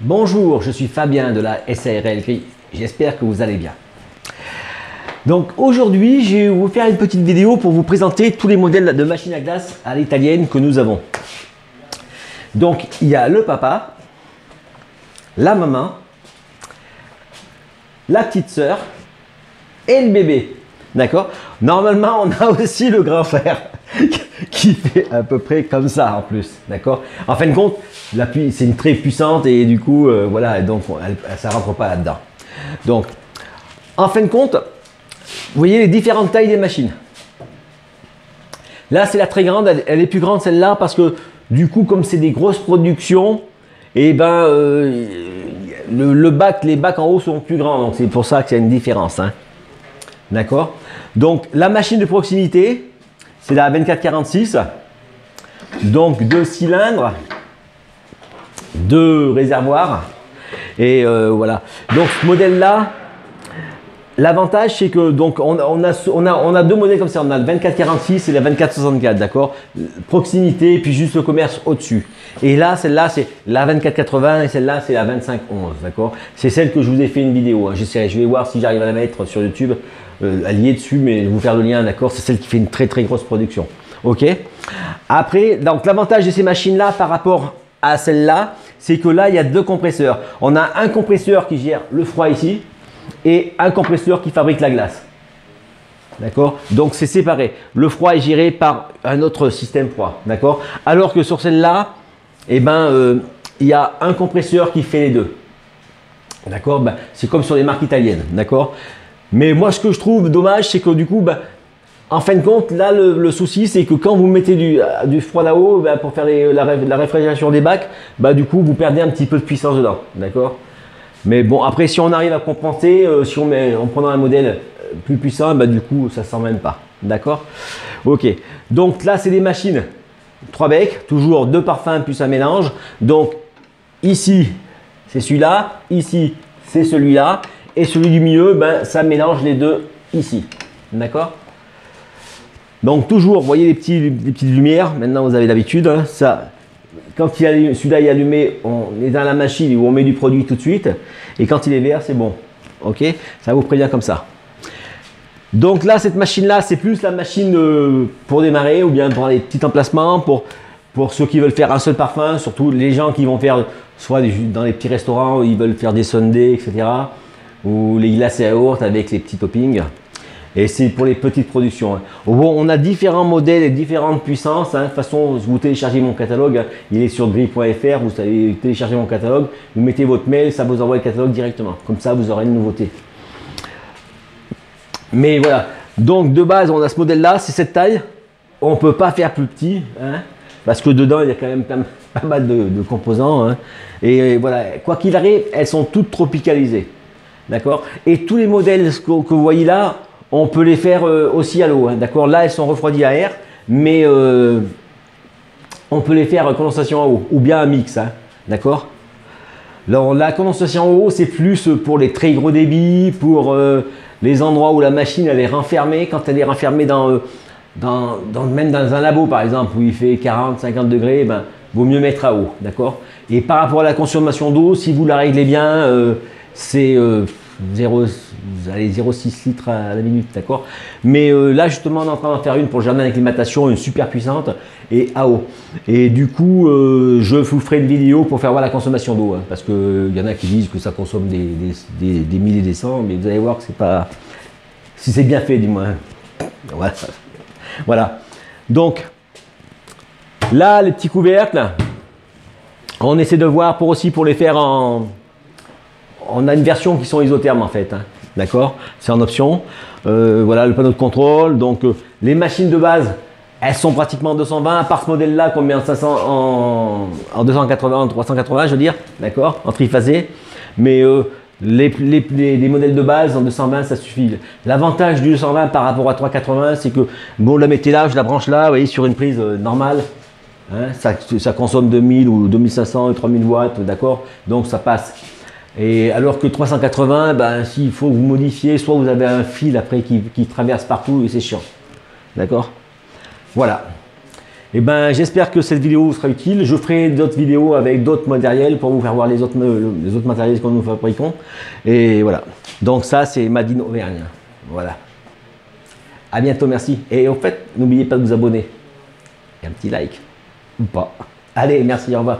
Bonjour, je suis Fabien de la SARL Gris, j'espère que vous allez bien. Donc aujourd'hui, je vais vous faire une petite vidéo pour vous présenter tous les modèles de machines à glace à l'italienne que nous avons. Donc il y a le papa, la maman, la petite sœur et le bébé. D'accord? Normalement, on a aussi le grand frère qui fait à peu près comme ça en plus. D'accord? En fin de compte, c'est une très puissante et du coup, voilà, donc ça ne rentre pas là-dedans. Donc, en fin de compte, vous voyez les différentes tailles des machines. Là, c'est la très grande, elle est plus grande celle-là parce que du coup, comme c'est des grosses productions, et ben, les bacs en haut sont plus grands. Donc, c'est pour ça qu'il y a une différence. Hein. D'accord? Donc, la machine de proximité, c'est la 2446. Donc, 2 cylindres, 2 réservoirs. Et voilà. Donc, ce modèle-là, l'avantage, c'est que donc on a 2 modèles comme ça. On a le 2446 et la 2464, d'accord? Proximité, puis juste le commerce au-dessus. Et là, celle-là, c'est la 2480 et celle-là, c'est la 2511, d'accord? C'est celle que je vous ai fait une vidéo. Hein. Je vais voir si j'arrive à la mettre sur YouTube, à lier dessus, mais je vais vous faire le lien, d'accord? C'est celle qui fait une très très grosse production. Ok? Après, donc l'avantage de ces machines-là par rapport à celle-là, c'est que là, il y a 2 compresseurs. On a un compresseur qui gère le froid ici et un compresseur qui fabrique la glace. D'accord? Donc c'est séparé. Le froid est géré par un autre système froid. D'accord? Alors que sur celle-là, eh ben, il y a un compresseur qui fait les deux. D'accord? Ben, c'est comme sur les marques italiennes. D'accord? Mais moi, ce que je trouve dommage, c'est que du coup, ben, en fin de compte, là, le souci, c'est que quand vous mettez du froid là-haut, ben, pour faire la réfrigération des bacs, ben, du coup, vous perdez un petit peu de puissance dedans. D'accord? Mais bon, après, si on arrive à compenser, si en prenant un modèle plus puissant, bah, du coup, ça ne s'en même pas. D'accord? Ok. Donc là, c'est des machines 3 becs, toujours 2 parfums plus un mélange. Donc ici, c'est celui-là. Ici, c'est celui-là. Et celui du milieu, ben, ça mélange les deux ici. D'accord? Donc toujours, vous voyez les petites lumières. Maintenant, vous avez l'habitude. Hein, ça. Quand celui-là est allumé, on est dans la machine où on met du produit tout de suite. Et quand il est vert, c'est bon. Ok? Ça vous prévient comme ça. Donc là, cette machine-là, c'est plus la machine pour démarrer ou bien pour les petits emplacements, pour ceux qui veulent faire un seul parfum, surtout les gens qui vont faire soit dans les petits restaurants où ils veulent faire des sundaes, etc. Ou les glacés à yaourt avec les petits toppings. Et c'est pour les petites productions. Hein. Bon, on a différents modèles et différentes puissances. Hein. De toute façon, vous téléchargez mon catalogue. Hein. Il est sur gris.fr. Vous allez télécharger mon catalogue. Vous mettez votre mail, ça vous envoie le catalogue directement. Comme ça, vous aurez une nouveauté. Mais voilà. Donc, de base, on a ce modèle-là. C'est cette taille. On ne peut pas faire plus petit. Hein, parce que dedans, il y a quand même pas mal de composants. Hein. Et voilà. Quoi qu'il arrive, elles sont toutes tropicalisées. D'accord? Et tous les modèles que vous voyez là, on peut les faire aussi à l'eau, hein, d'accord? Là, elles sont refroidies à air, mais on peut les faire condensation à eau ou bien un mix, hein, d'accord? Alors, la condensation à eau, c'est plus pour les très gros débits, pour les endroits où la machine elle est renfermée. Quand elle est renfermée même dans un labo, par exemple, où il fait 40-50 degrés, ben, vaut mieux mettre à eau, d'accord? Et par rapport à la consommation d'eau, si vous la réglez bien, c'est 0,6 litres à la minute, d'accord? Mais là, justement, on est en train d'en faire une pour le jardin d'acclimatation, une super puissante et à eau. Et du coup, je vous ferai une vidéo pour faire voir la consommation d'eau, hein, parce qu'il y en a qui disent que ça consomme des milliers et des cents, mais vous allez voir que c'est pas... Si c'est bien fait, du moins. Voilà. Voilà. Donc, là, les petits couvercles, on essaie de voir pour les faire en... On a une version qui sont isothermes en fait, hein. D'accord? C'est en option. Voilà le panneau de contrôle. Donc les machines de base, elles sont pratiquement 220, à part ce modèle-là qu'on met en 500, en 280, en 380, je veux dire, d'accord? En triphasé. Mais les modèles de base en 220, ça suffit. L'avantage du 220 par rapport à 380, c'est que bon, la mettez là, je la branche là, vous voyez, sur une prise normale. Hein, ça consomme 2000 ou 2500 et 3000 watts, d'accord? Donc ça passe. Et alors que 380, ben, s'il faut vous modifier, soit vous avez un fil après qui traverse partout et c'est chiant. D'accord? Voilà. Et ben, j'espère que cette vidéo vous sera utile. Je ferai d'autres vidéos avec d'autres matériels pour vous faire voir les autres matériels que nous fabriquons. Et voilà. Donc ça, c'est Made in Auvergne. Voilà. À bientôt, merci. Et au fait, n'oubliez pas de vous abonner. Et un petit like. Ou pas. Allez, merci, au revoir.